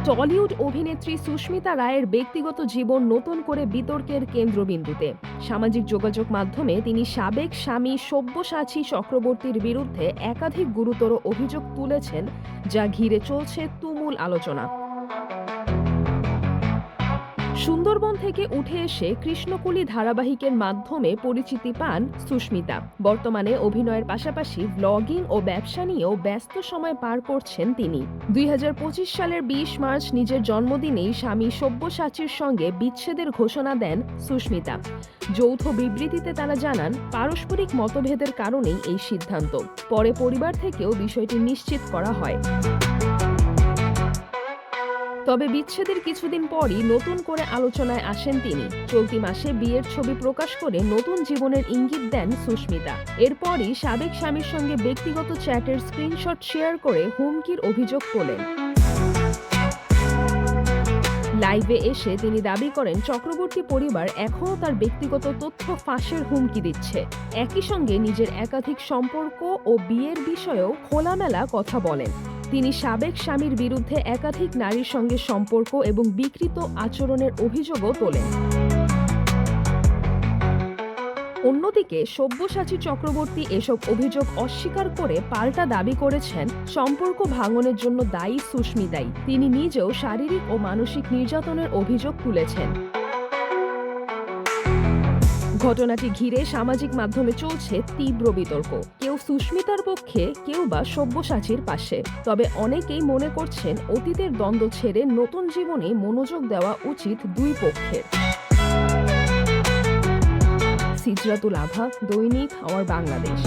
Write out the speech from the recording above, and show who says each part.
Speaker 1: Tollywood অভিনেত্রী সুস্মিতা রায়ের ব্যক্তিগত জীবন নতুন করে বিতর্কের কেন্দ্রবিন্দুতে। সামাজিক যোগাযোগ মাধ্যমে তিনি সাবেক স্বামী সব্যসাচী চক্রবর্তীর বিরুদ্ধে একাধিক গুরুতর অভিযোগ তুলেছেন, যা ঘিরে চলছে তুমুল আলোচনা। সুন্দরবন থেকে উঠে এসে কৃষ্ণকলি ধারাবাহিকের মাধ্যমে পরিচিতি পান সুস্মিতা। বর্তমানে অভিনয়ের পাশাপাশি ব্লগিং ও ব্যবসা নিয়েও ব্যস্ত সময় পার করছেন তিনি। ২০২৫ সালের ২০ মার্চ নিজের জন্মদিনেই স্বামী সব্যসাচীর সঙ্গে বিচ্ছেদের ঘোষণা দেন সুস্মিতা। যৌথ বিবৃতিতে তারা জানান, পারস্পরিক মতভেদের কারণেই এই সিদ্ধান্ত। পরে পরিবার থেকেও বিষয়টি নিশ্চিত করা হয়। তবে বিচ্ছেদের কিছুদিন পরই নতুন করে আলোচনায় আসেন তিনি। চলতি মাসে বিয়ের ছবি প্রকাশ করে নতুন জীবনের ইঙ্গিত দেন সুস্মিতা। এরপরই সাবেক স্বামীর সঙ্গে ব্যক্তিগত চ্যাটের স্ক্রিনশট শেয়ার করে হুমকির অভিযোগ তোলেন। লাইভে এসে তিনি দাবি করেন, চক্রবর্তী পরিবার এখনও তার ব্যক্তিগত তথ্য ফাঁসের হুমকি দিচ্ছে। একই সঙ্গে নিজের একাধিক সম্পর্ক ও বিয়ের বিষয়েও খোলামেলা কথা বলেন। তিনি সাবেক স্বামীর বিরুদ্ধে একাধিক নারীর সঙ্গে সম্পর্ক এবং বিকৃত আচরণের অভিযোগও তোলেন। অন্যদিকে সব্যসাচী চক্রবর্তী এসব অভিযোগ অস্বীকার করে পাল্টা দাবি করেছেন, সম্পর্ক ভাঙনের জন্য দায়ী সুস্মিতাই। তিনি নিজেও শারীরিক ও মানসিক নির্যাতনের অভিযোগ তুলেছেন। ঘটনাটি ঘিরে সামাজিক মাধ্যমে চলছে তীব্র বিতর্ক। কেউ সুস্মিতার পক্ষে, কেউ বা সব্যসাচীর পাশে। তবে অনেকেই মনে করছেন, অতীতের দ্বন্দ্ব ছেড়ে নতুন জীবনে মনোযোগ দেওয়া উচিত দুই পক্ষের। সিজরাতুল আভা, দৈনিক আমার বাংলাদেশ।